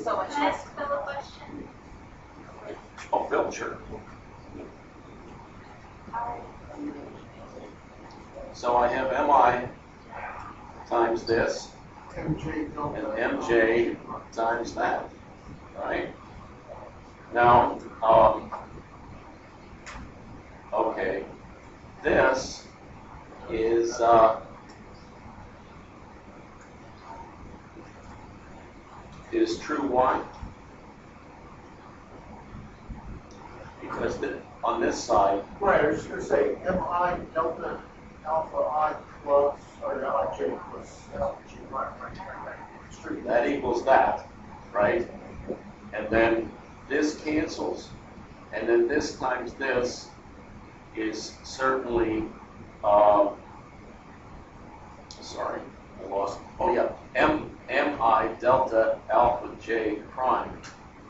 so much Can I less. ask Phil a question? Oh, Phil, sure. So I have mi times this, and mj times that, right? Now, okay, this is true why? Because on this side, Right, I was just going to say mi delta alpha I plus, or ij plus alpha g prime, right. It's true. that equals that, right? And then this cancels, and then this times this is certainly, sorry, I lost, oh yeah, mi delta alpha j prime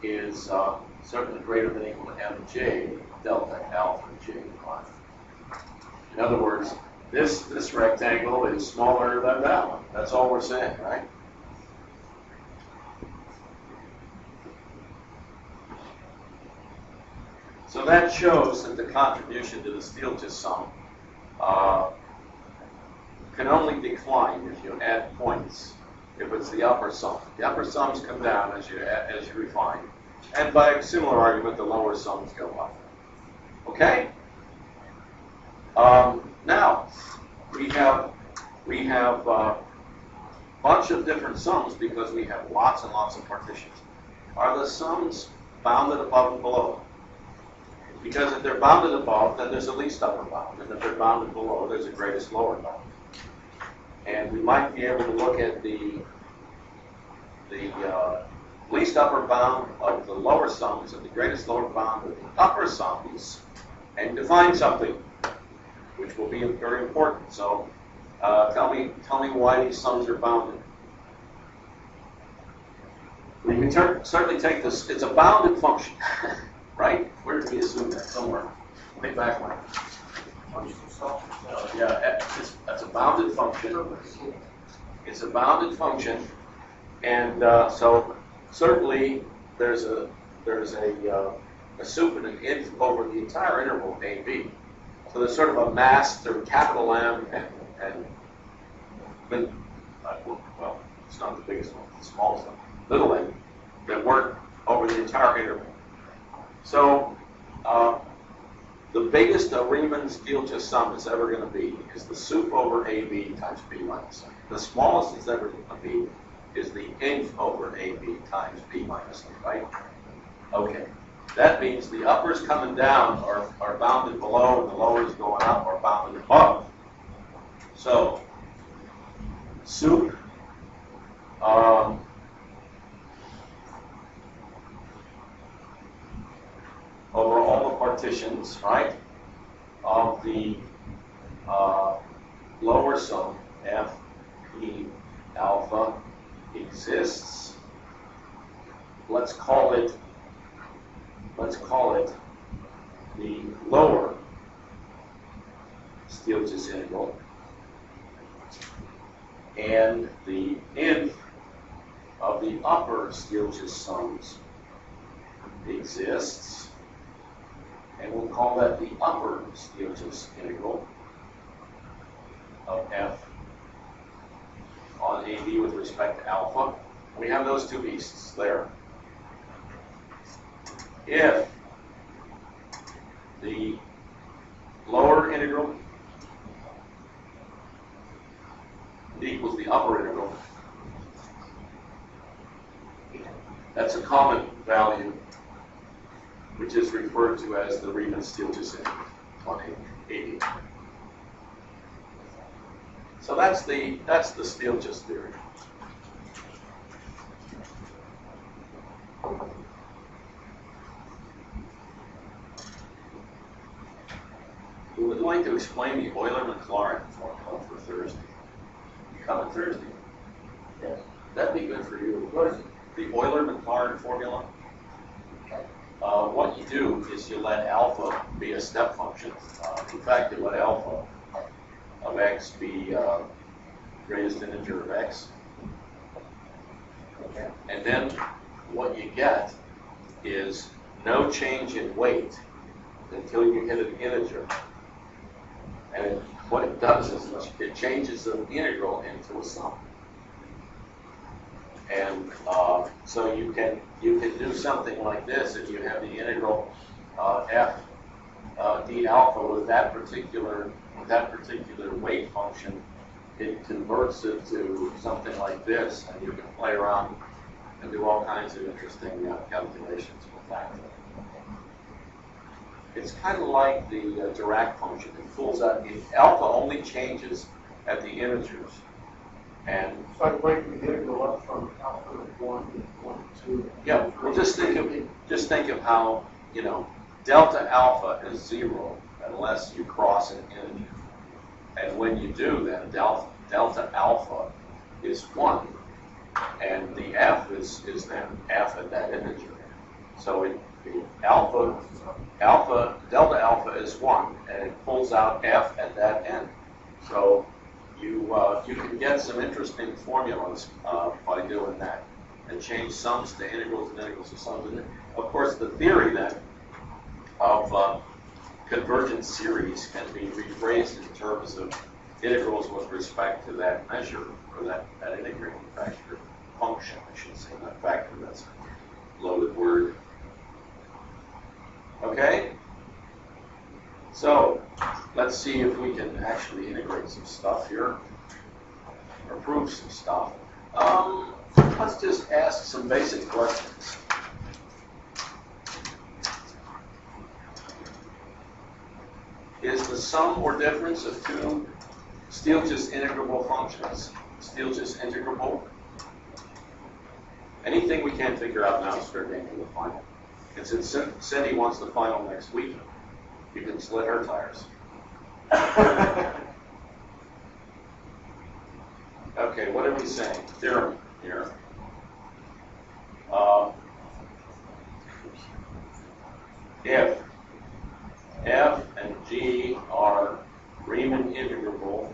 is certainly greater than or equal to mj delta alpha j prime. In other words, this rectangle is smaller than that one. That's all we're saying, right? So that shows that the contribution to the Stieltjes sum can only decline if you add points, if it's the upper sum. The upper sums come down as you refine. And by a similar argument, the lower sums go up. Okay? Now, we have a bunch of different sums because we have lots and lots of partitions. Are the sums bounded above and below? Because if they're bounded above, then there's a least upper bound. And if they're bounded below, there's a greatest lower bound. And we might be able to look at the least upper bound of the lower sums and the greatest lower bound of the upper sums and define something, which will be very important. So tell me why these sums are bounded. We can certainly take this. It's a bounded function, right? Where did we assume that? Somewhere. Way back when. Yeah, that's a bounded function. It's a bounded function, and so certainly there's a sup and an inf over the entire interval AB. So there's sort of a mass through capital M and well, it's not the biggest one, it's the smallest one, little m, that work over the entire interval. So the biggest a Riemann-Stieltjes sum is ever going to be is the sup over AB times B minus A. The smallest it's ever going to be is the inf over AB times B minus A, right? Okay. That means the uppers coming down are bounded below and the lowers going up are bounded above. So, sup over all the partitions, right, of the lower sum f p alpha exists. Let's call it the lower Stieltjes integral, and the inf of the upper Stieltjes sums exists, and we'll call that the upper Stieltjes integral of f on AB with respect to alpha. We have those two beasts there. If the lower integral equals the upper integral, that's a common value, which is referred to as the Riemann-Stieltjes integral on AB. So that's the Stieltjes theory. Who would like to explain the Euler-Maclaurin formula for Thursday? You coming Thursday? Yes. That'd be good for you. What is it? The Euler-Maclaurin formula. What you do is you let alpha be a step function. In fact, you let alpha of x be greatest integer of x. Okay. And then what you get is no change in weight until you hit an integer. And what it does is it changes the integral into a sum. And so you can do something like this if you have the integral f d alpha with that particular weight function. It converts it to something like this, and you can play around and do all kinds of interesting calculations with that. It's kind of like the Dirac function. It pulls out, alpha only changes at the integers. And it's like breaking the integral up from alpha to 1 to 1 to 2. Yeah, well, just think of how, delta alpha is 0 unless you cross an integer. And when you do, then delta alpha is 1. And the f is then f at that integer. So delta alpha is 1, and it pulls out f at that end. So you can get some interesting formulas by doing that, and change sums to integrals and integrals to sums. And of course, the theory then of convergent series can be rephrased in terms of integrals with respect to that measure, or that integrating factor function, I should say, not factor, that's a loaded word. Okay? So, let's see if we can actually integrate some stuff here, or prove some stuff. Let's just ask some basic questions. Is the sum or difference of two Stieltjes integrable functions Stieltjes integrable? Anything we can't figure out now is fair game for the final. And since Cindy wants the final next week, you can slit her tires. Okay, what are we saying? Theorem here. If f and g are Riemann integrable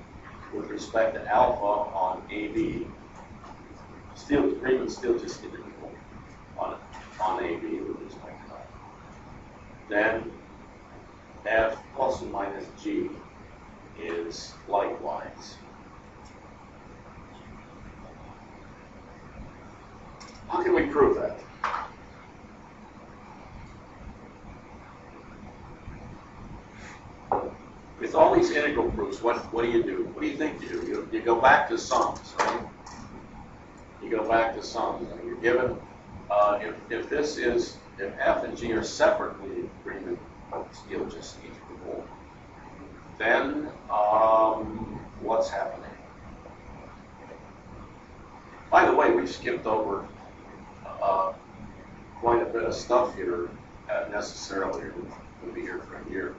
with respect to alpha on AB, Riemann Stieltjes integrable on AB with respect to alpha, then f plus and minus g is likewise. How can we prove that? With all these integral proofs, what do you do? What do you think you do? You go back to sums, right? You go back to sums, and you're given, if f and g are separately Riemann Stieltjes integrable, then what's happening? By the way, we skipped over quite a bit of stuff here necessarily. We'll be here for a year.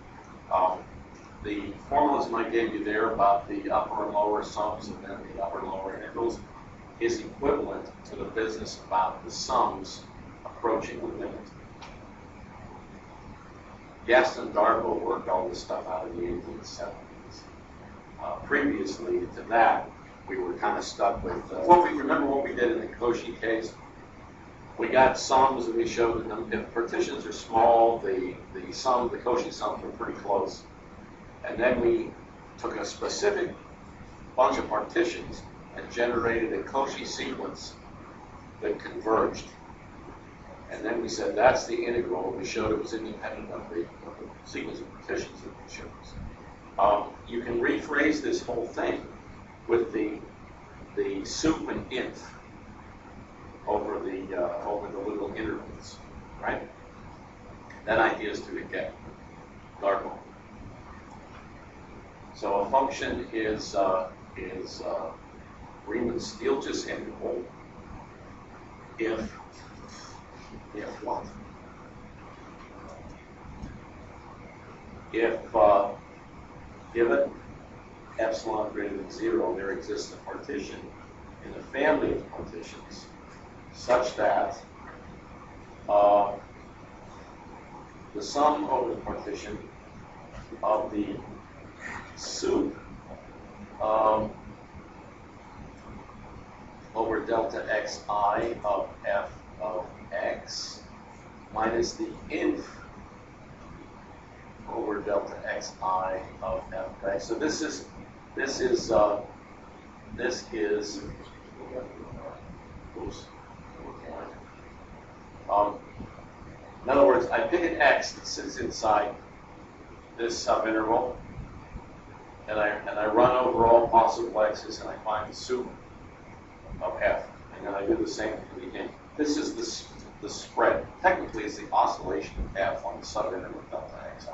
The formalism I gave you there about the upper and lower sums and then the upper and lower integrals is equivalent to the business about the sums approaching the limit. Gaston Darboux worked all this stuff out in the 1870s. Previously to that, we were kind of stuck with remember what we did in the Cauchy case. We got sums and we showed that if partitions are small, the Cauchy sums were pretty close. And then we took a specific bunch of partitions and generated a Cauchy sequence that converged. And then we said that's the integral. We showed it was independent of the sequence of partitions that we chose. You can rephrase this whole thing with the sup and int over the little intervals, right? That idea is to get Darboux. So a function is Riemann Stieltjes integrable if what? If given epsilon greater than 0, there exists a partition in the family of partitions such that the sum over the partition of the sup over delta xi of f of minus the inf over delta xi of f. Okay, so this is oops. In other words, I pick an x that sits inside this subinterval, and I run over all possible x's, and I find the sup of f, and then I do the same for the int. This is the spread. Technically, it's the oscillation of f on the subinterval delta xi.